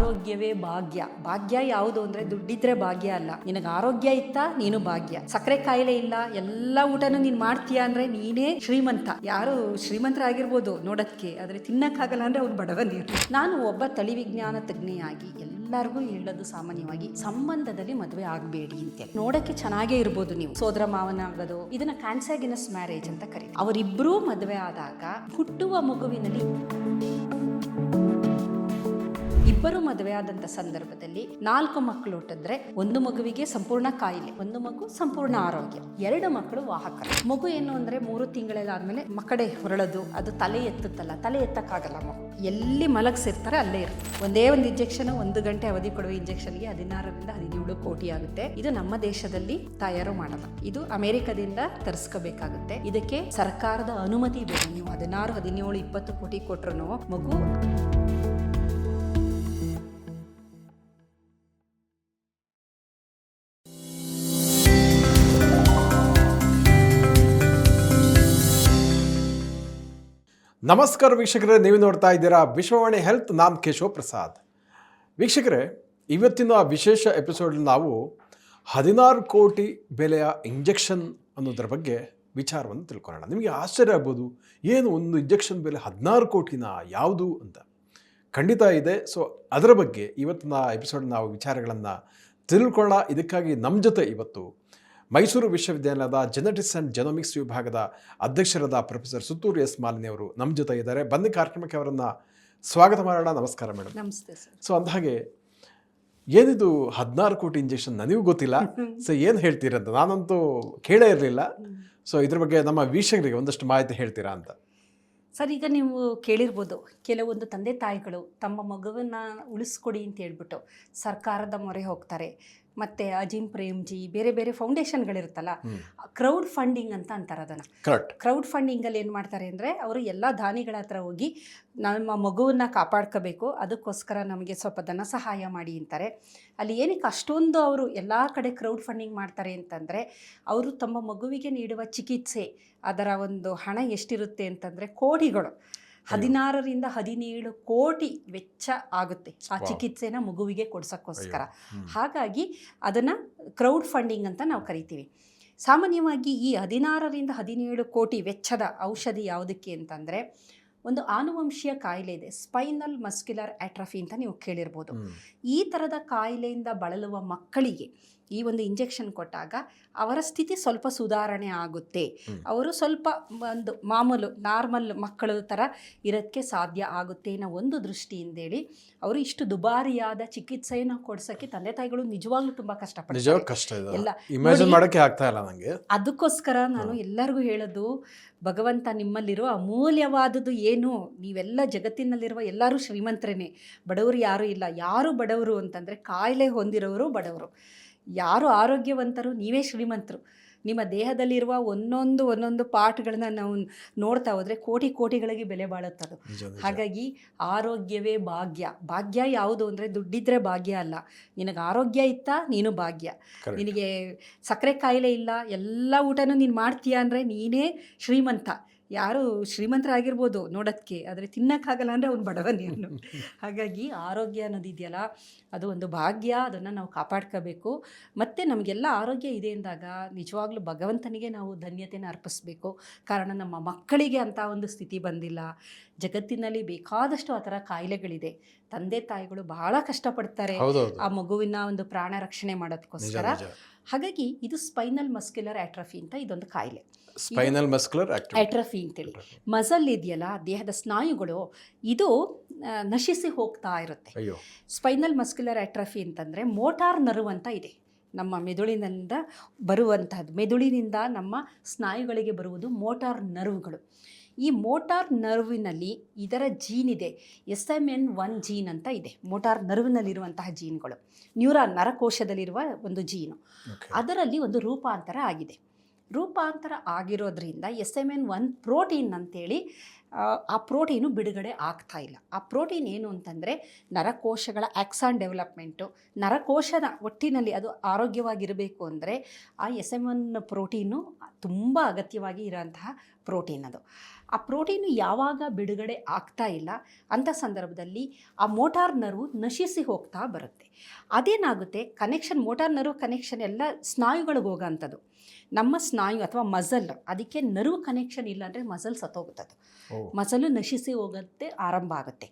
ಆರೋಗ್ಯವೇ ಭಾಗ್ಯ. ಭಾಗ್ಯ ಯಾವುದು ಅಂದ್ರೆ ದುಡ್ಡಿದ್ರೆ ಭಾಗ್ಯ ಅಲ್ಲ. ನಿನಗೆ ಆರೋಗ್ಯ ಇತ್ತಾ ನೀನು ಭಾಗ್ಯ. ಸಕ್ಕರೆ ಕಾಯಿಲೆ ಇಲ್ಲ, ಎಲ್ಲ ಊಟನೂ ನೀನ್ ಮಾಡ್ತೀಯಾ ಅಂದ್ರೆ ನೀನೇ ಶ್ರೀಮಂತ. ಯಾರು ಶ್ರೀಮಂತರಾಗಿರ್ಬೋದು ನೋಡೋದಕ್ಕೆ, ಆದ್ರೆ ತಿನ್ನಕ್ಕಾಗಲ್ಲ ಅಂದ್ರೆ ಅವ್ರು ಬಡವ ನೀರು. ನಾನು ಒಬ್ಬ ತಳಿ ವಿಜ್ಞಾನ ತಜ್ಞೆಯಾಗಿ ಎಲ್ಲರಿಗೂ ಹೇಳೋದು ಸಾಮಾನ್ಯವಾಗಿ ಸಂಬಂಧದಲ್ಲಿ ಮದುವೆ ಆಗಬೇಡಿ ಅಂತೇಳಿ. ನೋಡಕ್ಕೆ ಚೆನ್ನಾಗೇ ಇರ್ಬೋದು, ನೀವು ಸೋದರ ಮಾವನ ಆಗೋದು, ಇದನ್ನ ಕಾನ್ಸಾಗಿನಸ್ ಮ್ಯಾರೇಜ್ ಅಂತ ಕರೀತಾರೆ. ಅವರಿಬ್ಬರೂ ಮದುವೆ ಆದಾಗ ಹುಟ್ಟುವ ಮಗುವಿನಲ್ಲಿ ಇಬ್ಬರು ಮದುವೆ ಆದಂತ ಸಂದರ್ಭದಲ್ಲಿ 4 ಮಕ್ಕಳು ಹುಟ್ಟಿದ್ರೆ ಒಂದು ಮಗುವಿಗೆ ಸಂಪೂರ್ಣ ಕಾಯಿಲೆ, ಒಂದು ಮಗು ಸಂಪೂರ್ಣ ಆರೋಗ್ಯ, 2 ಮಕ್ಕಳು ವಾಹಕರು. ಮಗು ಏನು ಅಂದ್ರೆ 3 ತಿಂಗಳಾದ್ಮೇಲೆ ಮಕ್ಕಳೇ ಹೊರಳೋದು, ಅದು ತಲೆ ಎತ್ತುತ್ತಲ್ಲ, ತಲೆ ಎತ್ತಕ್ಕಾಗಲ್ಲ. ಮಗು ಎಲ್ಲಿ ಮಲಗಿಸಿರ್ತಾರೆ ಅಲ್ಲೇ ಇರುತ್ತೆ. ಒಂದೇ ಒಂದು ಇಂಜೆಕ್ಷನ್, 1 ಗಂಟೆ ಅವಧಿ ಕೊಡುವ ಇಂಜೆಕ್ಷನ್ಗೆ 16 ರಿಂದ 17 ಕೋಟಿ ಆಗುತ್ತೆ. ಇದು ನಮ್ಮ ದೇಶದಲ್ಲಿ ತಯಾರು ಮಾಡಲ್ಲ, ಇದು ಅಮೆರಿಕದಿಂದ ತರಿಸ್ಕೋಬೇಕಾಗುತ್ತೆ. ಇದಕ್ಕೆ ಸರ್ಕಾರದ ಅನುಮತಿ ಬೇಕು. ನೀವು 16, 17, 20 ಕೋಟಿ ಕೊಟ್ರು ಮಗು ನಮಸ್ಕಾರ ವೀಕ್ಷಕರೇ, ನೀವು ನೋಡ್ತಾ ಇದ್ದೀರಾ ವಿಶ್ವವಾಣಿ ಹೆಲ್ತ್. ನಾನು ಕೇಶವ್ ಪ್ರಸಾದ್. ವೀಕ್ಷಕರೇ, ಇವತ್ತಿನ ವಿಶೇಷ ಎಪಿಸೋಡ್ ನಾವು 16 ಕೋಟಿ ಬೆಲೆಯ ಇಂಜೆಕ್ಷನ್ ಅನ್ನೋದರ ಬಗ್ಗೆ ವಿಚಾರವನ್ನು ತಿಳ್ಕೊಳ್ಳೋಣ. ನಿಮಗೆ ಆಶ್ಚರ್ಯ ಆಗ್ಬೋದು, ಏನು ಒಂದು ಇಂಜೆಕ್ಷನ್ ಬೆಲೆ 16 ಕೋಟಿನ ಯಾವುದು ಅಂತ. ಖಂಡಿತ ಇದೆ. ಸೊ ಅದರ ಬಗ್ಗೆ ಇವತ್ತಿನ ಎಪಿಸೋಡ್ ನಾವು ವಿಚಾರಗಳನ್ನು ತಿಳ್ಕೊಳ್ಳೋಣ. ಇದಕ್ಕಾಗಿ ನಮ್ಮ ಜೊತೆ ಇವತ್ತು ಮೈಸೂರು ವಿಶ್ವವಿದ್ಯಾಲಯದ ಜೆನೆಟಿಕ್ಸ್ ಆ್ಯಂಡ್ ಜೆನೋಮಿಕ್ಸ್ ವಿಭಾಗದ ಅಧ್ಯಕ್ಷರಾದ ಪ್ರೊಫೆಸರ್ ಸುತ್ತೂರು ಎಸ್ ಮಾಲಿನಿ ಅವರು ನಮ್ಮ ಜೊತೆ ಇದ್ದಾರೆ. ಬನ್ನಿ ಕಾರ್ಯಕ್ರಮಕ್ಕೆ ಅವರನ್ನು ಸ್ವಾಗತ ಮಾಡೋಣ. ನಮಸ್ಕಾರ ಮೇಡಮ್. ನಮಸ್ತೆ ಸರ್. ಸೊ ಅಂದಹಾಗೆ ಏನಿದು 16 ಕೋಟಿ ಇಂಜೆಕ್ಷನ್ ನನಗೂ ಗೊತ್ತಿಲ್ಲ. ಸೊ ಏನು ಹೇಳ್ತೀರಂತ ನಾನಂತೂ ಕೇಳೇ ಇರಲಿಲ್ಲ. ಸೊ ಇದ್ರ ಬಗ್ಗೆ ನಮ್ಮ ವೀಕ್ಷಕರಿಗೆ ಒಂದಷ್ಟು ಮಾಹಿತಿ ಹೇಳ್ತೀರಾ ಅಂತ. ಸರ್, ಈಗ ನೀವು ಕೇಳಿರ್ಬೋದು, ಕೆಲವೊಂದು ತಂದೆ ತಾಯಿಗಳು ತಮ್ಮ ಮಗುವನ್ನ ಉಳಿಸ್ಕೊಡಿ ಅಂತ ಹೇಳ್ಬಿಟ್ಟು ಸರ್ಕಾರದ ಮೊರೆ ಹೋಗ್ತಾರೆ. ಮತ್ತು ಅಜಿಮ್ ಪ್ರೇಮ್ಜಿ ಬೇರೆ ಬೇರೆ ಫೌಂಡೇಶನ್ಗಳಿರುತ್ತಲ್ಲ, ಕ್ರೌಡ್ ಫಂಡಿಂಗ್ ಅಂತ ಅಂತಾರೆ ಅದನ್ನು. ಕ್ರೌಡ್ ಫಂಡಿಂಗಲ್ಲಿ ಏನು ಮಾಡ್ತಾರೆ ಅಂದರೆ, ಅವರು ಎಲ್ಲ ದಾನಿಗಳ ಹತ್ರ ಹೋಗಿ ನಮ್ಮ ಮಗುವನ್ನು ಕಾಪಾಡ್ಕೋಬೇಕು, ಅದಕ್ಕೋಸ್ಕರ ನಮಗೆ ಸ್ವಲ್ಪ ಧನ ಸಹಾಯ ಮಾಡಿ ಅಂತಾರೆ. ಅಲ್ಲಿ ಏನಕ್ಕೆ ಅಷ್ಟೊಂದು ಅವರು ಎಲ್ಲ ಕಡೆ ಕ್ರೌಡ್ ಫಂಡಿಂಗ್ ಮಾಡ್ತಾರೆ ಅಂತಂದರೆ, ಅವರು ತಮ್ಮ ಮಗುವಿಗೆ ನೀಡುವ ಚಿಕಿತ್ಸೆ ಅದರ ಒಂದು ಹಣ ಎಷ್ಟಿರುತ್ತೆ ಅಂತಂದರೆ ಕೋಟಿಗಳು, 16 ರಿಂದ 17 ಕೋಟಿ ವೆಚ್ಚ ಆಗುತ್ತೆ ಆ ಚಿಕಿತ್ಸೆನ ಮಗುವಿಗೆ ಕೊಡ್ಸೋಕ್ಕೋಸ್ಕರ. ಹಾಗಾಗಿ ಅದನ್ನು ಕ್ರೌಡ್ ಫಂಡಿಂಗ್ ಅಂತ ನಾವು ಕರಿತೀವಿ. ಸಾಮಾನ್ಯವಾಗಿ ಈ 16 ರಿಂದ 17 ಕೋಟಿ ವೆಚ್ಚದ ಔಷಧಿ ಯಾವುದಕ್ಕೆ ಅಂತಂದರೆ, ಒಂದು ಆನುವಂಶೀಯ ಕಾಯಿಲೆ ಇದೆ, ಸ್ಪೈನಲ್ ಮಸ್ಕ್ಯುಲರ್ ಆಟ್ರಫಿ ಅಂತ ನೀವು ಕೇಳಿರ್ಬೋದು. ಈ ಥರದ ಕಾಯಿಲೆಯಿಂದ ಬಳಲುವ ಮಕ್ಕಳಿಗೆ ಈ ಒಂದು ಇಂಜೆಕ್ಷನ್ ಕೊಟ್ಟಾಗ ಅವರ ಸ್ಥಿತಿ ಸ್ವಲ್ಪ ಸುಧಾರಣೆ ಆಗುತ್ತೆ. ಅವರು ಸ್ವಲ್ಪ ಒಂದು ಮಾಮೂಲು ನಾರ್ಮಲ್ ಮಕ್ಕಳ ಥರ ಇರೋಕ್ಕೆ ಸಾಧ್ಯ ಆಗುತ್ತೆ ಅನ್ನೋ ಒಂದು ದೃಷ್ಟಿಯಿಂದೇಳಿ ಅವರು ಇಷ್ಟು ದುಬಾರಿಯಾದ ಚಿಕಿತ್ಸೆಯನ್ನು ಕೊಡ್ಸೋಕ್ಕೆ ತಂದೆ ತಾಯಿಗಳು ನಿಜವಾಗ್ಲೂ ತುಂಬ ಕಷ್ಟಪಡ್ತಾರೆ. ಎಲ್ಲ ಅದಕ್ಕೋಸ್ಕರ ನಾನು ಎಲ್ಲರಿಗೂ ಹೇಳೋದು, ಭಗವಂತ ನಿಮ್ಮಲ್ಲಿರೋ ಅಮೂಲ್ಯವಾದದ್ದು ಏನು, ನೀವೆಲ್ಲ ಜಗತ್ತಿನಲ್ಲಿರುವ ಎಲ್ಲರೂ ಶ್ರೀಮಂತರೇನೆ, ಬಡವರು ಯಾರೂ ಇಲ್ಲ. ಯಾರು ಬಡವರು ಅಂತಂದರೆ ಕಾಯಿಲೆ ಹೊಂದಿರೋರು ಬಡವರು, ಯಾರು ಆರೋಗ್ಯವಂತರು ನೀವೇ ಶ್ರೀಮಂತರು. ನಿಮ್ಮ ದೇಹದಲ್ಲಿರುವ ಒಂದೊಂದು ಪಾರ್ಟ್ಗಳನ್ನ ನಾವು ನೋಡ್ತಾ ಹೋದರೆ ಕೋಟಿಗಳಿಗೆ ಬೆಲೆ ಬಾಳುತ್ತದು. ಹಾಗಾಗಿ ಆರೋಗ್ಯವೇ ಭಾಗ್ಯ. ಭಾಗ್ಯ ಯಾವುದು ಅಂದರೆ ದುಡ್ಡಿದ್ರೆ ಭಾಗ್ಯ ಅಲ್ಲ. ನಿನಗೆ ಆರೋಗ್ಯ ಇತ್ತಾ ನೀನು ಭಾಗ್ಯ. ನಿನಗೆ ಸಕ್ಕರೆ ಕಾಯಿಲೆ ಇಲ್ಲ, ಎಲ್ಲ ಊಟನೂ ನೀನು ಮಾಡ್ತೀಯಾ ಅಂದರೆ ನೀನೇ ಶ್ರೀಮಂತ. ಯಾರು ಶ್ರೀಮಂತರಾಗಿರ್ಬೋದು ನೋಡೋದಕ್ಕೆ, ಆದರೆ ತಿನ್ನಕ್ಕಾಗಲ್ಲ ಅಂದರೆ ಅವ್ನು ಬಡವ ನೀನು. ಹಾಗಾಗಿ ಆರೋಗ್ಯ ಅನ್ನೋದಿದೆಯಲ್ಲ, ಅದು ಒಂದು ಭಾಗ್ಯ, ಅದನ್ನು ನಾವು ಕಾಪಾಡ್ಕೋಬೇಕು. ಮತ್ತು ನಮಗೆಲ್ಲ ಆರೋಗ್ಯ ಇದೆ ಅಂದಾಗ ನಿಜವಾಗ್ಲೂ ಭಗವಂತನಿಗೆ ನಾವು ಧನ್ಯತೆನ ಅರ್ಪಿಸ್ಬೇಕು. ಕಾರಣ ನಮ್ಮ ಮಕ್ಕಳಿಗೆ ಅಂಥ ಒಂದು ಸ್ಥಿತಿ ಬಂದಿಲ್ಲ. ಜಗತ್ತಿನಲ್ಲಿ ಬೇಕಾದಷ್ಟು ಆ ಥರ ಕಾಯಿಲೆಗಳಿದೆ. ತಂದೆ ತಾಯಿಗಳು ಬಹಳ ಕಷ್ಟಪಡ್ತಾರೆ ಆ ಮಗುವಿನ ಒಂದು ಪ್ರಾಣ ರಕ್ಷಣೆ ಮಾಡೋದಕ್ಕೋಸ್ಕರ. ಹಾಗಾಗಿ ಇದು ಸ್ಪೈನಲ್ ಮಸ್ಕ್ಯುಲರ್ ಆಟ್ರಫಿ ಅಂತ ಇದೊಂದು ಕಾಯಿಲೆ. ಸ್ಪೈನಲ್ ಮಸ್ಕ್ಯುಲರ್ ಆಟ್ರಫಿ ಅಂತೇಳಿ, ಮಸಲ್ ಇದೆಯಲ್ಲ, ದೇಹದ ಸ್ನಾಯುಗಳು, ಇದು ನಶಿಸಿ ಹೋಗ್ತಾ ಇರುತ್ತೆ. ಸ್ಪೈನಲ್ ಮಸ್ಕ್ಯುಲರ್ ಆಟ್ರಫಿ ಅಂತಂದರೆ ಮೋಟಾರ್ ನರ್ವ್ ಅಂತ ಇದೆ, ನಮ್ಮ ಮೆದುಳಿನಿಂದ ಬರುವಂತಹದ್ದು. ಮೆದುಳಿನಿಂದ ನಮ್ಮ ಸ್ನಾಯುಗಳಿಗೆ ಬರುವುದು ಮೋಟಾರ್ ನರ್ವ್ಗಳು. ಈ ಮೋಟಾರ್ ನರ್ವಿನಲ್ಲಿ ಇದರ ಜೀನ್ ಇದೆ, SMN1 ಜೀನ್ ಅಂತ ಇದೆ. ಮೋಟಾರ್ ನರ್ವ್ನಲ್ಲಿರುವಂತಹ ಜೀನ್ಗಳು ನ್ಯೂರಾನ್ ನರಕೋಶದಲ್ಲಿರುವ ಒಂದು ಜೀನು, ಅದರಲ್ಲಿ ಒಂದು ರೂಪಾಂತರ ಆಗಿದೆ. ರೂಪಾಂತರ ಆಗಿರೋದ್ರಿಂದ SMN1 ಪ್ರೋಟೀನ್ ಅಂತೇಳಿ ಆ ಪ್ರೋಟೀನು ಬಿಡುಗಡೆ ಆಗ್ತಾ ಇಲ್ಲ. ಆ ಪ್ರೋಟೀನ್ ಏನು ಅಂತಂದರೆ ನರಕೋಶಗಳ ಆಕ್ಸಾನ್ ಡೆವಲಪ್ಮೆಂಟು, ನರಕೋಶದ ಒಟ್ಟಿನಲ್ಲಿ ಅದು ಆರೋಗ್ಯವಾಗಿರಬೇಕು ಅಂದರೆ ಆ SMN1 ಪ್ರೋಟೀನು ತುಂಬ ಅಗತ್ಯವಾಗಿ ಇರೋಂತಹ ಪ್ರೋಟೀನ್ ಅದು. ಆ ಪ್ರೋಟೀನು ಯಾವಾಗ ಬಿಡುಗಡೆ ಆಗ್ತಾ ಇಲ್ಲ ಅಂಥ ಸಂದರ್ಭದಲ್ಲಿ ಆ ಮೋಟಾರ್ ನರ್ವು ನಶಿಸಿ ಹೋಗ್ತಾ ಬರುತ್ತೆ. ಅದೇನಾಗುತ್ತೆ, ಕನೆಕ್ಷನ್ ಮೋಟಾರ್ ನರ್ವ್ ಕನೆಕ್ಷನ್ ಎಲ್ಲ ಸ್ನಾಯುಗಳಿಗೆ ಹೋಗೋಂಥದ್ದು. ನಮ್ಮ ಸ್ನಾಯು ಅಥವಾ ಮಸಲ್, ಅದಕ್ಕೆ ನರ್ವ್ ಕನೆಕ್ಷನ್ ಇಲ್ಲ ಅಂದರೆ ಮಸಲ್ ಸತ್ತೋಗುತ್ತದೆ, ಮಸಲು ನಶಿಸಿ ಹೋಗುತ್ತೆ, ಆರಂಭ ಆಗುತ್ತೆ.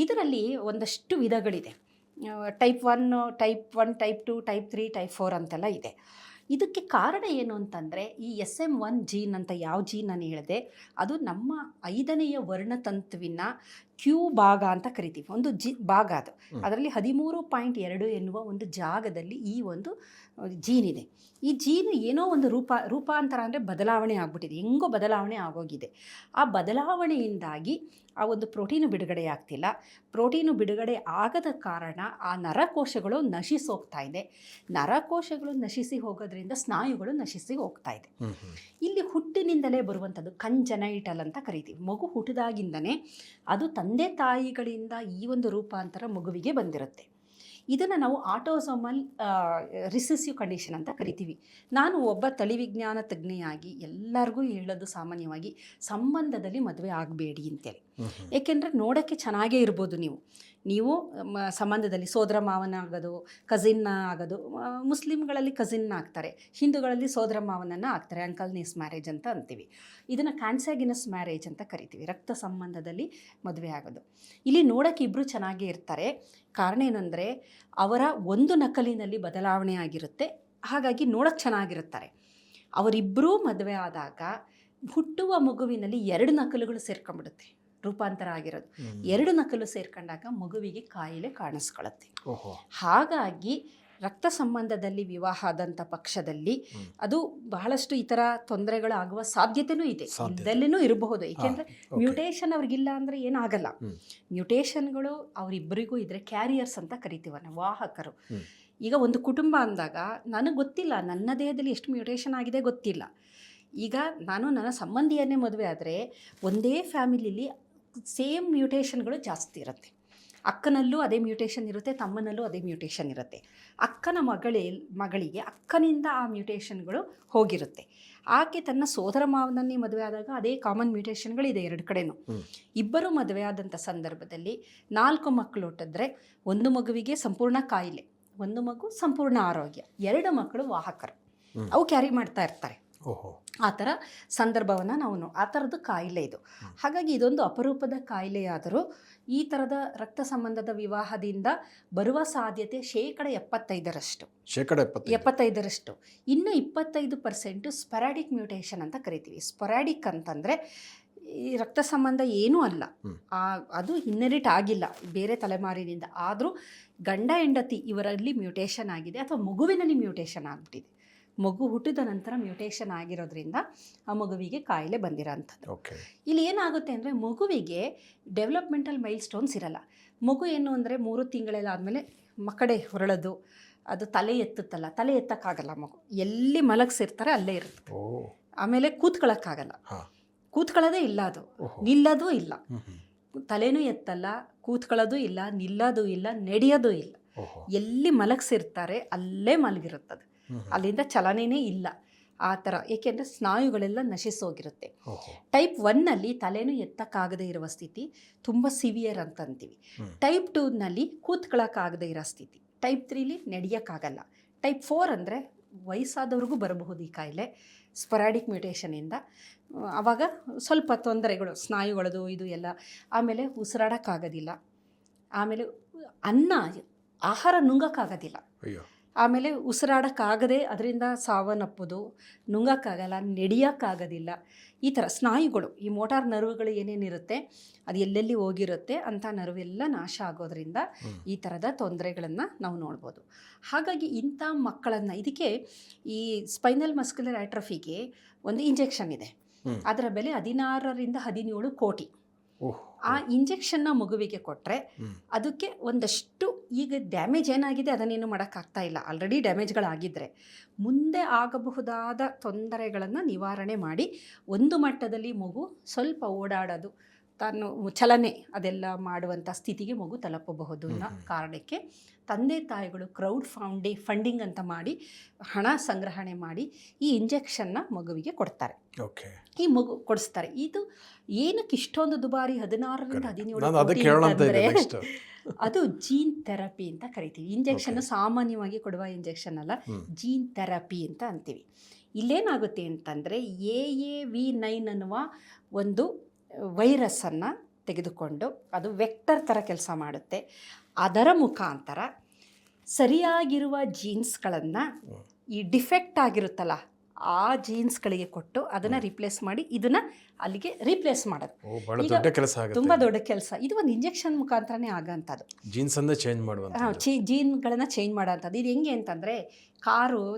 ಇದರಲ್ಲಿ ಒಂದಷ್ಟು ವಿಧಗಳಿದೆ. ಟೈಪ್ 1, ಟೈಪ್ 2, ಟೈಪ್ 3, ಟೈಪ್ 4 ಅಂತೆಲ್ಲ ಇದೆ. ಇದಕ್ಕೆ ಕಾರಣ ಏನು ಅಂತಂದರೆ, ಈ SM1 ಜೀನ್ ಅಂತ ಯಾವ ಜೀನ್ ನಾನು ಹೇಳಿದೆ, ಅದು ನಮ್ಮ 5ನೇ ವರ್ಣತಂತುವಿನ ಕ್ಯೂ ಭಾಗ ಅಂತ ಕರಿತೀವಿ. ಒಂದು ಭಾಗ ಅದು. ಅದರಲ್ಲಿ 13.2 ಎನ್ನುವ ಒಂದು ಜಾಗದಲ್ಲಿ ಈ ಒಂದು ಜೀನ್ ಇದೆ. ಈ ಜೀನ್ ಏನೋ ಒಂದು ರೂಪಾಂತರ ಅಂದರೆ ಬದಲಾವಣೆ ಆಗ್ಬಿಟ್ಟಿದೆ, ಹೆಂಗೋ ಬದಲಾವಣೆ ಆಗೋಗಿದೆ. ಆ ಬದಲಾವಣೆಯಿಂದಾಗಿ ಆ ಒಂದು ಪ್ರೋಟೀನು ಬಿಡುಗಡೆ ಆಗ್ತಿಲ್ಲ. ಪ್ರೋಟೀನು ಬಿಡುಗಡೆ ಆಗದ ಕಾರಣ ಆ ನರಕೋಶಗಳು ನಶಿಸೋಗ್ತಾ ಇದೆ. ನರಕೋಶಗಳು ನಶಿಸಿ ಹೋಗೋದ್ರಿಂದ ಸ್ನಾಯುಗಳು ನಶಿಸಿ ಹೋಗ್ತಾ ಇದೆ. ಇಲ್ಲಿ ಹುಟ್ಟಿನಿಂದಲೇ ಬರುವಂಥದ್ದು ಕಂಜನೈಟಲ್ ಅಂತ ಕರಿತೀವಿ. ಮಗು ಹುಟ್ಟಿದಾಗಿಂದನೇ ಅದು ತಂದೆ ತಾಯಿಗಳಿಂದ ಈ ಒಂದು ರೂಪಾಂತರ ಮಗುವಿಗೆ ಬಂದಿರುತ್ತೆ. ಇದನ್ನು ನಾವು ಆಟೋಸೋಮಲ್ ರಿಸೆಸಿವ್ ಕಂಡೀಷನ್ ಅಂತ ಕರಿತೀವಿ. ನಾನು ಒಬ್ಬ ತಳಿವಿಜ್ಞಾನ ತಜ್ಞೆಯಾಗಿ ಎಲ್ಲರಿಗೂ ಹೇಳೋದು ಸಾಮಾನ್ಯವಾಗಿ ಸಂಬಂಧದಲ್ಲಿ ಮದುವೆ ಆಗಬೇಡಿ ಅಂತೇಳಿ. ಏಕೆಂದರೆ ನೋಡೋಕ್ಕೆ ಚೆನ್ನಾಗೇ ಇರ್ಬೋದು, ನೀವು ಸಂಬಂಧದಲ್ಲಿ ಸೋದರ ಮಾವನ ಆಗೋದು, ಕಸಿನ್ನ ಆಗೋದು. ಮುಸ್ಲಿಮ್ಗಳಲ್ಲಿ ಕಸಿನ್ನ ಆಗ್ತಾರೆ, ಹಿಂದೂಗಳಲ್ಲಿ ಸೋದರ ಮಾವನನ್ನು ಆಗ್ತಾರೆ, ಅಂಕಲ್ ನೀಸ್ ಮ್ಯಾರೇಜ್ ಅಂತ ಅಂತೀವಿ. ಇದನ್ನು ಕಾನ್ಸಾಗಿನಸ್ ಮ್ಯಾರೇಜ್ ಅಂತ ಕರಿತೀವಿ, ರಕ್ತ ಸಂಬಂಧದಲ್ಲಿ ಮದುವೆ ಆಗೋದು. ಇಲ್ಲಿ ನೋಡೋಕ್ಕೆ ಇಬ್ಬರು ಚೆನ್ನಾಗೇ ಇರ್ತಾರೆ. ಕಾರಣ ಏನಂದರೆ ಅವರ ಒಂದು ನಕಲಿನಲ್ಲಿ ಬದಲಾವಣೆ ಆಗಿರುತ್ತೆ, ಹಾಗಾಗಿ ನೋಡೋಕ್ಕೆ ಚೆನ್ನಾಗಿರುತ್ತಾರೆ. ಅವರಿಬ್ಬರೂ ಮದುವೆ ಆದಾಗ ಹುಟ್ಟುವ ಮಗುವಿನಲ್ಲಿ 2 ನಕಲುಗಳು ಸೇರ್ಕೊಂಡ್ಬಿಡುತ್ತೆ, ರೂಪಾಂತರ ಆಗಿರೋದು. 2 ನಕಲು ಸೇರ್ಕೊಂಡಾಗ ಮಗುವಿಗೆ ಕಾಯಿಲೆ ಕಾಣಿಸ್ಕೊಳ್ಳುತ್ತೆ. ಹಾಗಾಗಿ ರಕ್ತ ಸಂಬಂಧದಲ್ಲಿ ವಿವಾಹ ಆದಂಥ ಪಕ್ಷದಲ್ಲಿ ಅದು ಬಹಳಷ್ಟು ಈ ಥರ ತೊಂದರೆಗಳಾಗುವ ಸಾಧ್ಯತೆಯೂ ಇದೆ, ಇದ್ದಲ್ಲೇನೂ ಇರಬಹುದು. ಏಕೆಂದರೆ ಮ್ಯೂಟೇಷನ್ ಅವ್ರಿಗಿಲ್ಲ ಅಂದರೆ ಏನಾಗಲ್ಲ. ಮ್ಯೂಟೇಷನ್ಗಳು ಅವರಿಬ್ಬರಿಗೂ ಇದ್ದರೆ ಕ್ಯಾರಿಯರ್ಸ್ ಅಂತ ಕರಿತೀವಿ ನಾವು, ವಾಹಕರು. ಈಗ ಒಂದು ಕುಟುಂಬ ಅಂದಾಗ ನನಗೆ ಗೊತ್ತಿಲ್ಲ, ನನ್ನ ದೇಹದಲ್ಲಿ ಎಷ್ಟು ಮ್ಯೂಟೇಷನ್ ಆಗಿದೆ ಗೊತ್ತಿಲ್ಲ. ಈಗ ನಾನು ನನ್ನ ಸಂಬಂಧಿಯನ್ನೇ ಮದುವೆ ಆದರೆ ಒಂದೇ ಫ್ಯಾಮಿಲಿಲಿ ಸೇಮ್ ಮ್ಯೂಟೇಷನ್ಗಳು ಜಾಸ್ತಿ ಇರುತ್ತೆ. ಅಕ್ಕನಲ್ಲೂ ಅದೇ ಮ್ಯೂಟೇಷನ್ ಇರುತ್ತೆ, ತಮ್ಮನಲ್ಲೂ ಅದೇ ಮ್ಯೂಟೇಷನ್ ಇರುತ್ತೆ. ಅಕ್ಕನ ಮಗಳಿಗೆ ಅಕ್ಕನಿಂದ ಆ ಮ್ಯೂಟೇಷನ್ಗಳು ಹೋಗಿರುತ್ತೆ. ಆಕೆ ತನ್ನ ಸೋದರ ಮಾವನನ್ನೇ ಮದುವೆ ಆದಾಗ ಅದೇ ಕಾಮನ್ ಮ್ಯೂಟೇಷನ್ಗಳಿದೆ 2 ಕಡೆನೂ. ಇಬ್ಬರು ಮದುವೆ ಆದಂಥ ಸಂದರ್ಭದಲ್ಲಿ 4 ಮಕ್ಕಳು ಹುಟ್ಟಿದ್ರೆ 1 ಮಗುವಿಗೆ ಸಂಪೂರ್ಣ ಕಾಯಿಲೆ, 1 ಮಗು ಸಂಪೂರ್ಣ ಆರೋಗ್ಯ, 2 ಮಕ್ಕಳು ವಾಹಕರು, ಅವು ಕ್ಯಾರಿ ಮಾಡ್ತಾ ಇರ್ತಾರೆ. ಆ ಥರ ಸಂದರ್ಭವನ್ನು ಆ ಥರದ್ದು ಕಾಯಿಲೆ ಇದು. ಹಾಗಾಗಿ ಇದೊಂದು ಅಪರೂಪದ ಕಾಯಿಲೆಯಾದರೂ ಈ ಥರದ ರಕ್ತ ಸಂಬಂಧದ ವಿವಾಹದಿಂದ ಬರುವ ಸಾಧ್ಯತೆ 75%. 75%. ಇನ್ನು 25% ಸ್ಪೊರಾಡಿಕ್ ಮ್ಯೂಟೇಷನ್ ಅಂತ ಕರಿತೀವಿ. ಸ್ಪೊರಾಡಿಕ್ ಅಂತಂದರೆ ಈ ರಕ್ತ ಸಂಬಂಧ ಏನೂ ಅಲ್ಲ, ಅದು ಇನ್ಹೆರಿಟ್ ಆಗಿಲ್ಲ ಬೇರೆ ತಲೆಮಾರಿನಿಂದ, ಆದರೂ ಗಂಡ ಹೆಂಡತಿ ಇವರಲ್ಲಿ ಮ್ಯೂಟೇಷನ್ ಆಗಿದೆ ಅಥವಾ ಮಗುವಿನಲ್ಲಿ ಮ್ಯೂಟೇಷನ್ ಆಗಿಬಿಟ್ಟಿದೆ. ಮಗು ಹುಟ್ಟಿದ ನಂತರ ಮ್ಯೂಟೇಷನ್ ಆಗಿರೋದ್ರಿಂದ ಆ ಮಗುವಿಗೆ ಕಾಯಿಲೆ ಬಂದಿರೋಂಥದ್ದು. ಇಲ್ಲಿ ಏನಾಗುತ್ತೆ ಅಂದರೆ ಮಗುವಿಗೆ ಡೆವಲಪ್ಮೆಂಟಲ್ ಮೈಲ್ ಸ್ಟೋನ್ಸ್ ಇರಲ್ಲ. ಮಗು ಏನು ಅಂದರೆ 3 ತಿಂಗಳಾದಮೇಲೆ ಮಕ್ಕಡೆ ಹೊರಳೋದು, ಅದು ತಲೆ ಎತ್ತುತ್ತಲ್ಲ, ತಲೆ ಎತ್ತಕ್ಕಾಗಲ್ಲ. ಮಗು ಎಲ್ಲಿ ಮಲಗಿಸಿರ್ತಾರೆ ಅಲ್ಲೇ ಇರುತ್ತೆ. ಆಮೇಲೆ ಕೂತ್ಕೊಳ್ಳೋಕ್ಕಾಗಲ್ಲ, ಕೂತ್ಕೊಳ್ಳೋದೇ ಇಲ್ಲ, ಅದು ನಿಲ್ಲೋದು ಇಲ್ಲ, ತಲೆನೂ ಎತ್ತಲ್ಲ, ಕೂತ್ಕೊಳ್ಳೋದು ಇಲ್ಲ, ನಿಲ್ಲೋದು ಇಲ್ಲ, ನಡೆಯೋದು ಇಲ್ಲ. ಎಲ್ಲಿ ಮಲಗಿಸಿರ್ತಾರೆ ಅಲ್ಲೇ ಮಲಗಿರುತ್ತದೆ, ಅಲ್ಲಿಂದ ಚಲನೆಯೇ ಇಲ್ಲ ಆ ಥರ. ಏಕೆಂದರೆ ಸ್ನಾಯುಗಳೆಲ್ಲ ನಶಿಸೋಗಿರುತ್ತೆ. ಟೈಪ್ 1ನಲ್ಲಿ ತಲೆನೂ ಎತ್ತಕ್ಕಾಗದೇ ಇರುವ ಸ್ಥಿತಿ ತುಂಬ ಸಿವಿಯರ್ ಅಂತ ಅಂತೀವಿ. ಟೈಪ್ 2ನಲ್ಲಿ ಕೂತ್ಕೊಳ್ಳೋಕ್ಕಾಗದೇ ಇರೋ ಸ್ಥಿತಿ. ಟೈಪ್ 3ಲಿ ನಡೆಯೋಕ್ಕಾಗಲ್ಲ. ಟೈಪ್ 4 ಅಂದರೆ ವಯಸ್ಸಾದವ್ರಿಗೂ ಬರಬಹುದು ಈ ಕಾಯಿಲೆ ಸ್ಪೊರಾಡಿಕ್ ಮ್ಯೂಟೇಷನಿಂದ. ಆವಾಗ ಸ್ವಲ್ಪ ತೊಂದರೆಗಳು, ಸ್ನಾಯುಗಳದು ಇದು ಎಲ್ಲ. ಆಮೇಲೆ ಉಸಿರಾಡೋಕ್ಕಾಗೋದಿಲ್ಲ, ಆಮೇಲೆ ಆಹಾರ ನುಂಗೋಕ್ಕಾಗೋದಿಲ್ಲ, ಆಮೇಲೆ ಉಸಿರಾಡೋಕ್ಕಾಗದೆ ಅದರಿಂದ ಸಾವನ್ನಪ್ಪೋದು, ನುಂಗೋಕ್ಕಾಗಲ್ಲ, ನಡೆಯೋಕ್ಕಾಗೋದಿಲ್ಲ. ಈ ಥರ ಸ್ನಾಯುಗಳು, ಈ ಮೋಟಾರ್ ನರ್ವ್ಗಳು ಏನೇನಿರುತ್ತೆ ಅದು ಎಲ್ಲೆಲ್ಲಿ ಹೋಗಿರುತ್ತೆ ಅಂಥ ನರ್ವೆಲ್ಲ ನಾಶ ಆಗೋದ್ರಿಂದ ಈ ಥರದ ತೊಂದರೆಗಳನ್ನು ನಾವು ನೋಡ್ಬೋದು. ಹಾಗಾಗಿ ಇಂಥ ಮಕ್ಕಳನ್ನು, ಇದಕ್ಕೆ ಈ ಸ್ಪೈನಲ್ ಮಸ್ಕ್ಯುಲರ್ ಆಟ್ರಫಿಗೆ ಒಂದು ಇಂಜೆಕ್ಷನ್ ಇದೆ, ಅದರ ಬೆಲೆ 16ರಿಂದ 17 ಕೋಟಿ. ಆ ಇಂಜೆಕ್ಷನ್ನ ಮಗುವಿಗೆ ಕೊಟ್ಟರೆ ಅದಕ್ಕೆ ಒಂದಷ್ಟು, ಈಗ ಡ್ಯಾಮೇಜ್ ಏನಾಗಿದೆ ಅದನ್ನೇನು ಮಾಡೋಕ್ಕಾಗ್ತಾ ಇಲ್ಲ, ಆಲ್ರೆಡಿ ಡ್ಯಾಮೇಜ್ಗಳಾಗಿದ್ದರೆ ಮುಂದೆ ಆಗಬಹುದಾದ ತೊಂದರೆಗಳನ್ನು ನಿವಾರಣೆ ಮಾಡಿ ಒಂದು ಮಟ್ಟದಲ್ಲಿ ಮಗು ಸ್ವಲ್ಪ ಓಡಾಡೋದು, ತಾನು ಚಲನೆ ಅದೆಲ್ಲ ಮಾಡುವಂಥ ಸ್ಥಿತಿಗೆ ಮಗು ತಲುಪಬಹುದು ಅನ್ನೋ ಕಾರಣಕ್ಕೆ ತಂದೆ ತಾಯಿಗಳು ಕ್ರೌಡ್ ಫಂಡಿಂಗ್ ಅಂತ ಮಾಡಿ ಹಣ ಸಂಗ್ರಹಣೆ ಮಾಡಿ ಈ ಇಂಜೆಕ್ಷನ್ನ ಮಗುವಿಗೆ ಕೊಡ್ತಾರೆ. ಓಕೆ, ಈ ಮಗು ಕೊಡಿಸ್ತಾರೆ. ಇದು ಏನಕ್ಕೆ ಇಷ್ಟೊಂದು ದುಬಾರಿ 16ರಿಂದ 17 ನಾನು ಅದಕ್ಕೆ ಕೋಟಿ ಹೇಳೋಣ ಅಂತ ಅಂತಂದ್ರೆ ಇದ್ದೆ next. ಅದು ಜೀನ್ ಥೆರಪಿ ಅಂತ ಕರಿತೀವಿ. ಇಂಜೆಕ್ಷನ್ ಸಾಮಾನ್ಯವಾಗಿ ಕೊಡುವ ಇಂಜೆಕ್ಷನ್ ಅಲ್ಲ, ಜೀನ್ ಥೆರಪಿ ಅಂತ ಅಂತೀವಿ. ಇಲ್ಲೇನಾಗುತ್ತೆ ಅಂತಂದರೆ AAV9 ಅನ್ನುವ ಒಂದು ವೈರಸ್ಸನ್ನು ತೆಗೆದುಕೊಂಡು ಅದು ವೆಕ್ಟರ್ ಥರ ಕೆಲಸ ಮಾಡುತ್ತೆ. ಅದರ ಮುಖಾಂತರ ಸರಿಯಾಗಿರುವ ಜೀನ್ಸ್ಗಳನ್ನು ಈ ಡಿಫೆಕ್ಟ್ ಆಗಿರುತ್ತಲ್ಲ ಆ ಜೀನ್ಸ್ಗಳಿಗೆ ಕೊಟ್ಟು ಅದನ್ನು ರಿಪ್ಲೇಸ್ ಮಾಡಿ ಇದನ್ನು ಅಲ್ಲಿಗೆ ರಿಪ್ಲೇಸ್ ಮಾಡೋದು. ಈಗ ದೊಡ್ಡ ಕೆಲಸ ಆಗುತ್ತೆ, ತುಂಬ ದೊಡ್ಡ ಕೆಲಸ. ಇದು ಒಂದು ಇಂಜೆಕ್ಷನ್ ಮುಖಾಂತರನೇ ಆಗೋಂಥದ್ದು. ಜೀನ್ಸನ್ನು ಚೇಂಜ್ ಮಾಡುವಂಥದ್ದು, ಜೀನ್ಗಳನ್ನು ಚೇಂಜ್ ಮಾಡೋಂಥದ್ದು. ಇದು ಹೆಂಗೆ ಅಂತಂದರೆ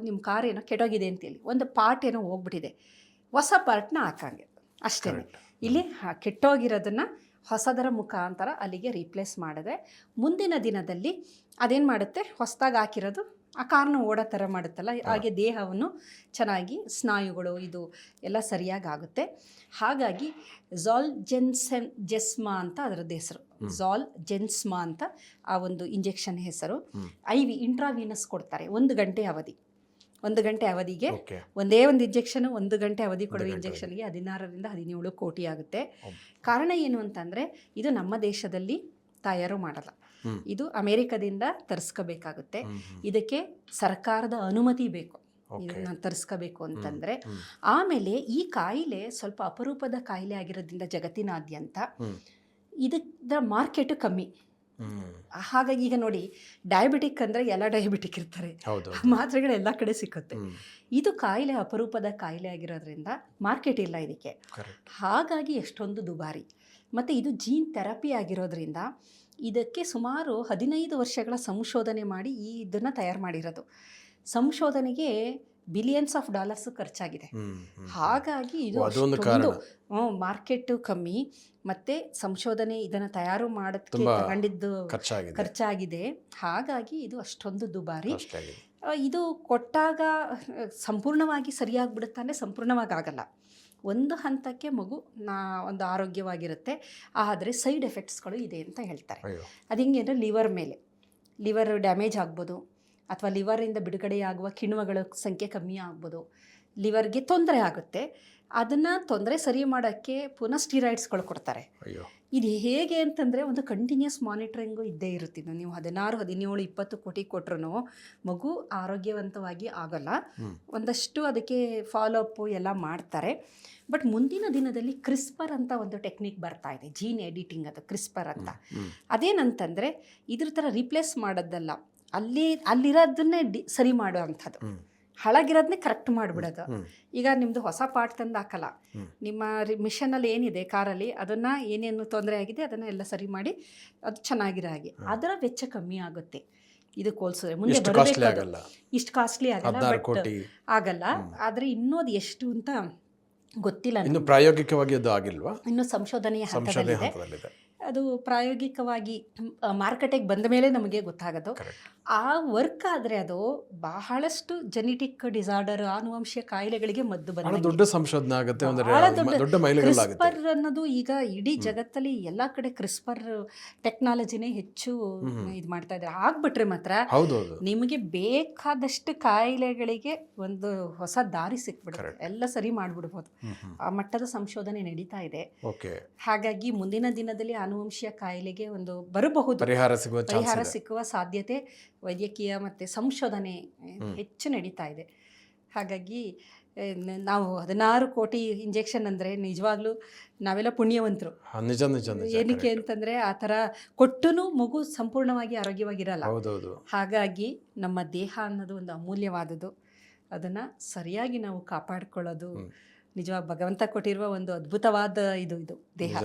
ನಿಮ್ಮ ಕಾರ್ ಏನೋ ಕೆಟ್ಟೋಗಿದೆ ಅಂತೇಳಿ ಒಂದು ಪಾರ್ಟ್ ಏನೋ ಹೋಗ್ಬಿಟ್ಟಿದೆ, ಹೊಸ ಪಾರ್ಟ್ನ ಹಾಕಂಗೆ ಅಷ್ಟೇ. ಇಲ್ಲಿ ಕೆಟ್ಟೋಗಿರೋದನ್ನು ಹೊಸದರ ಮುಖಾಂತರ ಅಲ್ಲಿಗೆ ರೀಪ್ಲೇಸ್ ಮಾಡಿದ್ರೆ ಮುಂದಿನ ದಿನದಲ್ಲಿ ಅದೇನು ಮಾಡುತ್ತೆ, ಹೊಸದಾಗಿ ಹಾಕಿರೋದು ಆ ಕಾರ್ನ ಓಡೋ ಥರ ಮಾಡುತ್ತಲ್ಲ, ಹಾಗೆ ದೇಹವನ್ನು ಚೆನ್ನಾಗಿ ಸ್ನಾಯುಗಳು ಇದು ಎಲ್ಲ ಸರಿಯಾಗಿ ಆಗುತ್ತೆ. ಹಾಗಾಗಿ ಜೆಸ್ಮಾ ಅಂತ ಅದರದ್ದು ಹೆಸರು. ಜೆನ್ಸ್ಮಾ ಅಂತ ಆ ಒಂದು ಇಂಜೆಕ್ಷನ್ ಹೆಸರು. ಇಂಟ್ರಾವೀನಸ್ ಕೊಡ್ತಾರೆ 1 ಗಂಟೆ ಅವಧಿ. 1 ಗಂಟೆ ಅವಧಿಗೆ ಒಂದೇ ಒಂದು ಇಂಜೆಕ್ಷನ್, 1 ಗಂಟೆ ಅವಧಿ ಕೊಡುವ ಇಂಜೆಕ್ಷನ್ಗೆ 16ರಿಂದ 17 ಕೋಟಿ ಆಗುತ್ತೆ. ಕಾರಣ ಏನು ಅಂತಂದರೆ ಇದು ನಮ್ಮ ದೇಶದಲ್ಲಿ ತಯಾರು ಮಾಡಲ್ಲ, ಇದು ಅಮೇರಿಕದಿಂದ ತರಿಸ್ಕೋಬೇಕಾಗುತ್ತೆ. ಇದಕ್ಕೆ ಸರ್ಕಾರದ ಅನುಮತಿ ಬೇಕು ಇದನ್ನು ತರಿಸ್ಕೋಬೇಕು ಅಂತಂದರೆ. ಆಮೇಲೆ ಈ ಕಾಯಿಲೆ ಸ್ವಲ್ಪ ಅಪರೂಪದ ಕಾಯಿಲೆ ಆಗಿರೋದ್ರಿಂದ ಜಗತ್ತಿನಾದ್ಯಂತ ಇದರ ಮಾರ್ಕೆಟು ಕಮ್ಮಿ. ಹಾಗಾಗಿ ಈಗ ನೋಡಿ, ಡಯಾಬಿಟಿಕ್ ಅಂದರೆ ಎಲ್ಲ ಡಯಾಬಿಟಿಕ್ ಇರ್ತಾರೆ, ಮಾತ್ರೆಗಳು ಎಲ್ಲ ಕಡೆ ಸಿಕ್ಕುತ್ತೆ. ಇದು ಕಾಯಿಲೆ ಅಪರೂಪದ ಕಾಯಿಲೆ ಆಗಿರೋದ್ರಿಂದ ಮಾರ್ಕೆಟ್ ಇಲ್ಲ ಇದಕ್ಕೆ. ಹಾಗಾಗಿ ಎಷ್ಟೊಂದು ದುಬಾರಿ. ಮತ್ತು ಇದು ಜೀನ್ ಥೆರಪಿ ಆಗಿರೋದ್ರಿಂದ ಇದಕ್ಕೆ ಸುಮಾರು 15 ವರ್ಷಗಳ ಸಂಶೋಧನೆ ಮಾಡಿ ಇದನ್ನು ತಯಾರು ಮಾಡಿರೋದು. ಸಂಶೋಧನೆಗೆ ಬಿಲಿಯನ್ಸ್ ಆಫ್ ಡಾಲರ್ಸ್ ಖರ್ಚಾಗಿದೆ. ಹಾಗಾಗಿ ಇದು ಅಷ್ಟೊಂದು ಮಾರ್ಕೆಟ್ ಕಮ್ಮಿ, ಮತ್ತು ಸಂಶೋಧನೆ ಇದನ್ನು ತಯಾರು ಮಾಡೋದಕ್ಕೆ ತಗೊಂಡಿದ್ದು ಖರ್ಚಾಗಿದೆ. ಹಾಗಾಗಿ ಇದು ಅಷ್ಟೊಂದು ದುಬಾರಿ. ಇದು ಕೊಟ್ಟಾಗ ಸಂಪೂರ್ಣವಾಗಿ ಸರಿಯಾಗಿಬಿಡುತ್ತೆ ಅಂದರೆ ಸಂಪೂರ್ಣವಾಗಿ ಆಗಲ್ಲ. ಒಂದು ಹಂತಕ್ಕೆ ಮಗು ಒಂದು ಆರೋಗ್ಯವಾಗಿರುತ್ತೆ, ಆದರೆ ಸೈಡ್ ಎಫೆಕ್ಟ್ಸ್ಗಳು ಇದೆ ಅಂತ ಹೇಳ್ತಾರೆ. ಅದು ಹಿಂಗೆ ಅಂದರೆ ಲಿವರ್ ಡ್ಯಾಮೇಜ್ ಆಗ್ಬೋದು, ಅಥವಾ ಲಿವರಿಂದ ಬಿಡುಗಡೆಯಾಗುವ ಕಿಣ್ವಗಳ ಸಂಖ್ಯೆ ಕಮ್ಮಿ ಆಗ್ಬೋದು, ಲಿವರ್ಗೆ ತೊಂದರೆ ಆಗುತ್ತೆ. ಅದನ್ನು ತೊಂದರೆ ಸರಿ ಮಾಡೋಕ್ಕೆ ಪುನಃ ಸ್ಟೀರಾಯ್ಡ್ಸ್ಗಳು ಕೊಡ್ತಾರೆ. ಇದು ಹೇಗೆ ಅಂತಂದರೆ ಒಂದು ಕಂಟಿನ್ಯೂಸ್ ಮಾನಿಟ್ರಿಂಗು ಇದ್ದೇ ಇರುತ್ತೆ. ನೀವು 16, 17, 20 ಕೋಟಿ ಕೊಟ್ಟರು ಮಗು ಆರೋಗ್ಯವಂತವಾಗಿ ಆಗಲ್ಲ. ಒಂದಷ್ಟು ಅದಕ್ಕೆ ಫಾಲೋ ಅಪ್ಪು ಎಲ್ಲ ಮಾಡ್ತಾರೆ. ಬಟ್ ಮುಂದಿನ ದಿನದಲ್ಲಿ ಕ್ರಿಸ್ಪರ್ ಅಂತ ಒಂದು ಟೆಕ್ನಿಕ್ ಬರ್ತಾ ಇದೆ, ಜೀನ್ ಎಡಿಟಿಂಗ್, ಅದು ಕ್ರಿಸ್ಪರ್ ಅಂತ. ಅದೇನಂತಂದರೆ ಇದ್ರ ಥರ ರಿಪ್ಲೇಸ್ ಮಾಡೋದಲ್ಲ, ಅಲ್ಲಿರೋದನ್ನೇ ಸರಿ ಮಾಡೋ ಅಂಥದ್ದು, ಹಳಗಿರೋದನ್ನೇ ಕರೆಕ್ಟ್ ಮಾಡಿಬಿಡೋದು. ಈಗ ನಿಮ್ಮದು ಹೊಸ ಪಾರ್ಟ್ ತಂದು ಹಾಕಲ್ಲ, ನಿಮ್ಮ ಮಿಷನಲ್ಲಿ ಏನಿದೆ ಕಾರಲ್ಲಿ ಅದನ್ನು ಏನೇನು ತೊಂದರೆ ಆಗಿದೆ ಅದನ್ನು ಎಲ್ಲ ಸರಿ ಮಾಡಿ ಅದು ಚೆನ್ನಾಗಿರೋ ಹಾಗೆ ಅದರ ವೆಚ್ಚ ಕಮ್ಮಿ ಆಗುತ್ತೆ. ಇದು ಹೋಲಿಸಿದ್ರೆ ಮುಂದೆ ಬರಬೇಕು, ಇಷ್ಟು ಕಾಸ್ಟ್ಲಿ ಆಗಲ್ಲ, ಬಟ್ ಆಗಲ್ಲ. ಆದರೆ ಇನ್ನೋದು ಎಷ್ಟು ಅಂತ ಗೊತ್ತಿಲ್ಲ, ಇನ್ನು ಪ್ರಾಯೋಗಿಕವಾಗಿ ಅದು ಆಗಿಲ್ವಾ, ಇನ್ನು ಸಂಶೋಧನೆಯ ಹಂತದಲ್ಲಿದೆ. ಅದು ಪ್ರಾಯೋಗಿಕವಾಗಿ ಮಾರ್ಕೆಟಿಗೆ ಬಂದ ಮೇಲೆ ನಮಗೆ ಗೊತ್ತಾಗೋದು. ಆ ವರ್ಕ್ ಆದರೆ ಅದು ಬಹಳಷ್ಟು ಜೆನೆಟಿಕ್ ಡಿಸಾರ್ಡರ್, ಆನುವಂಶೀಯ ಕಾಯಿಲೆಗಳಿಗೆ ಮದ್ದು ಬಂದ ದೊಡ್ಡ ಸಂಶೋಧನೆ ಆಗುತ್ತೆ. ಕ್ರಿಸ್ಪರ್ ಅನ್ನೋದು ಈಗ ಇಡೀ ಜಗತ್ತಲ್ಲಿ ಎಲ್ಲ ಕಡೆ ಕ್ರಿಸ್ಪರ್ ಟೆಕ್ನಾಲಜಿನೇ ಹೆಚ್ಚು ಇದು ಮಾಡ್ತಾ ಇದ್ದಾರೆ. ಆಗ್ಬಿಟ್ರೆ ಮಾತ್ರ ನಿಮಗೆ ಬೇಕಾದಷ್ಟು ಕಾಯಿಲೆಗಳಿಗೆ ಒಂದು ಹೊಸ ದಾರಿ ಸಿಕ್ಬಿಡುತ್ತೆ, ಎಲ್ಲ ಸರಿ ಮಾಡಿಬಿಡ್ಬೋದು. ಆ ಮಟ್ಟದ ಸಂಶೋಧನೆ ನಡೀತಾ ಇದೆ. ಹಾಗಾಗಿ ಮುಂದಿನ ದಿನದಲ್ಲಿ ಆನುವಂಶೀಯ ಕಾಯಿಲೆಗೆ ಒಂದು ಬರಬಹುದು, ಪರಿಹಾರ ಸಿಕ್ಕುವ ಸಾಧ್ಯತೆ ವೈದ್ಯಕೀಯ ಮತ್ತು ಸಂಶೋಧನೆ ಹೆಚ್ಚು ನಡೀತಾ ಇದೆ. ಹಾಗಾಗಿ ನಾವು 16 ಕೋಟಿ ಇಂಜೆಕ್ಷನ್ ಅಂದರೆ ನಿಜವಾಗ್ಲೂ ನಾವೆಲ್ಲ ಪುಣ್ಯವಂತರು. ಏನಕ್ಕೆ ಅಂತಂದರೆ ಆ ಥರ ಕೊಟ್ಟೂ ಮಗು ಸಂಪೂರ್ಣವಾಗಿ ಆರೋಗ್ಯವಾಗಿರಲ್ಲ. ಹಾಗಾಗಿ ನಮ್ಮ ದೇಹ ಅನ್ನೋದು ಒಂದು ಅಮೂಲ್ಯವಾದದ್ದು, ಅದನ್ನು ಸರಿಯಾಗಿ ನಾವು ಕಾಪಾಡಿಕೊಳ್ಳೋದು ನಿಜವಾಗಿ ಭಗವಂತ ಕೊಟ್ಟಿರುವ ಒಂದು ಅದ್ಭುತವಾದ ಇದು ದೇಹ.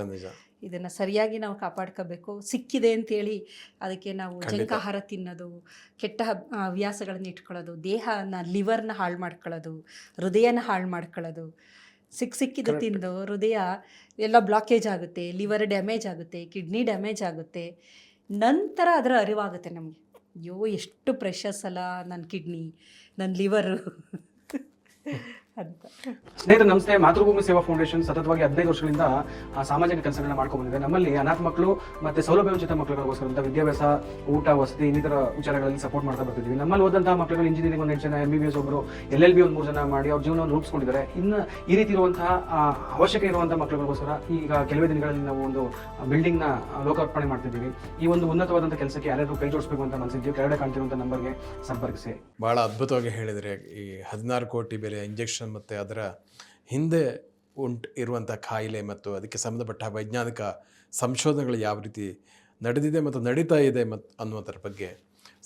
ಇದನ್ನು ಸರಿಯಾಗಿ ನಾವು ಕಾಪಾಡ್ಕೋಬೇಕು. ಸಿಕ್ಕಿದೆ ಅಂತೇಳಿ ಅದಕ್ಕೆ ನಾವು ಜಂಕಾಹಾರ ತಿನ್ನೋದು, ಕೆಟ್ಟ ಹವ್ಯಾಸಗಳನ್ನು ಇಟ್ಕೊಳ್ಳೋದು, ದೇಹನ ಲಿವರ್ನ ಹಾಳು ಮಾಡ್ಕೊಳ್ಳೋದು, ಹೃದಯನ ಹಾಳು ಮಾಡ್ಕೊಳ್ಳೋದು, ಸಿಕ್ಕಿದ್ದು ತಿಂದು ಹೃದಯ ಎಲ್ಲ ಬ್ಲಾಕೇಜ್ ಆಗುತ್ತೆ, ಲಿವರ್ ಡ್ಯಾಮೇಜ್ ಆಗುತ್ತೆ, ಕಿಡ್ನಿ ಡ್ಯಾಮೇಜ್ ಆಗುತ್ತೆ. ನಂತರ ಅದರ ಅರಿವಾಗುತ್ತೆ ನಮಗೆ, ಅಯ್ಯೋ ಎಷ್ಟು ಪ್ರೆಷಸ್ ಅಲ್ಲ ನನ್ನ ಕಿಡ್ನಿ, ನನ್ನ ಲಿವರು ಅಂತ. ಸ್ನೇಹಿತರೆ ನಮಸ್ತೆ. ಮಾತೃಭೂಮಿ ಸೇವಾ ಫೌಂಡೇಶನ್ ಸತತವಾಗಿ 15 ವರ್ಷಗಳಿಂದ ಸಾಮಾಜಿಕ ಕೆಲಸಗಳನ್ನ ಮಾಡ್ಕೊಂಡು ಬಂದಿದೆ. ನಮ್ಮಲ್ಲಿ ಅನಾಥ ಮಕ್ಕಳು ಮತ್ತೆ ಸೌಲಭ್ಯವಂಚಿತ ಮಕ್ಕಳಿಗೋಸ್ಕರ ವಿದ್ಯಾಭ್ಯಾಸ, ಊಟ, ವಸತಿ ಇನ್ನಿತರ ವಿಚಾರಗಳಲ್ಲಿ ಸಪೋರ್ಟ್ ಮಾಡ್ತಾ ಬರ್ತಿದ್ವಿ. ನಮ್ಮಲ್ಲಿ ಓದಂತಹ ಮಕ್ಕಳು ಇಂಜಿನಿಯರಿಂಗ್ ಒಂದು 8 ಜನ, MBBS ಒಬ್ಬರು, LLB ಒಂದು 3 ಜನ ಮಾಡಿ ಅವ್ರ ಜೀವನವನ್ನು ರೂಪಿಸ್ಕೊಂಡಿದ್ದಾರೆ. ಇನ್ನು ಈ ರೀತಿ ಇರುವಂತಹ ಅವಶ್ಯಕ ಇರುವಂತಹ ಮಕ್ಕಳಿಗೋಸ್ಕರ ಈಗ ಕೆಲವೇ ದಿನಗಳಲ್ಲಿ ನಾವು ಒಂದು ಬಿಲ್ಡಿಂಗ್ ನ ಲೋಕಾರ್ಪಣೆ ಮಾಡ್ತಿದ್ದೀವಿ. ಈ ಒಂದು ಉನ್ನತವಾದಂತಹ ಕೆಲಸಕ್ಕೆ ಯಾರ್ಯಾರು ಕೈ ಜೋಡಿಸಬೇಕು ಅಂತ ಮನಸ್ಸಿದ್ದೀವಿ. ಕೆಳಗಡೆ ಕಾಣ್ತಿರುವಂತಹ ನಂಬರ್ಗೆ ಸಂಪರ್ಕಿಸಿ. ಭಾಳ ಅದ್ಭುತವಾಗಿ ಹೇಳಿದರೆ ಈ 16 ಕೋಟಿ ಬೆಲೆಯ ಇಂಜೆಕ್ಷನ್ ಮತ್ತು ಅದರ ಹಿಂದೆ ಇರುವಂಥ ಕಾಯಿಲೆ ಮತ್ತು ಅದಕ್ಕೆ ಸಂಬಂಧಪಟ್ಟ ವೈಜ್ಞಾನಿಕ ಸಂಶೋಧನೆಗಳು ಯಾವ ರೀತಿ ನಡೆದಿದೆ ಮತ್ತು ನಡೀತಾ ಇದೆ ಅನ್ನುವುದರ ಬಗ್ಗೆ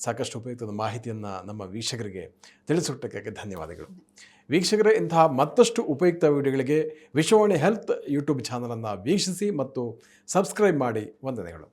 ಸಾಕಷ್ಟು ಉಪಯುಕ್ತದ ಮಾಹಿತಿಯನ್ನು ನಮ್ಮ ವೀಕ್ಷಕರಿಗೆ ತಿಳಿಸಿಕೊಟ್ಟಕ್ಕೆ ಧನ್ಯವಾದಗಳು. ವೀಕ್ಷಕರೇ, ಇಂತಹ ಮತ್ತಷ್ಟು ಉಪಯುಕ್ತ ವಿಡಿಯೋಗಳಿಗೆ ವಿಶ್ವವಾಣಿ ಹೆಲ್ತ್ ಯೂಟ್ಯೂಬ್ ಚಾನಲನ್ನು ವೀಕ್ಷಿಸಿ ಮತ್ತು ಸಬ್ಸ್ಕ್ರೈಬ್ ಮಾಡಿ. ವಂದನೆಗಳು.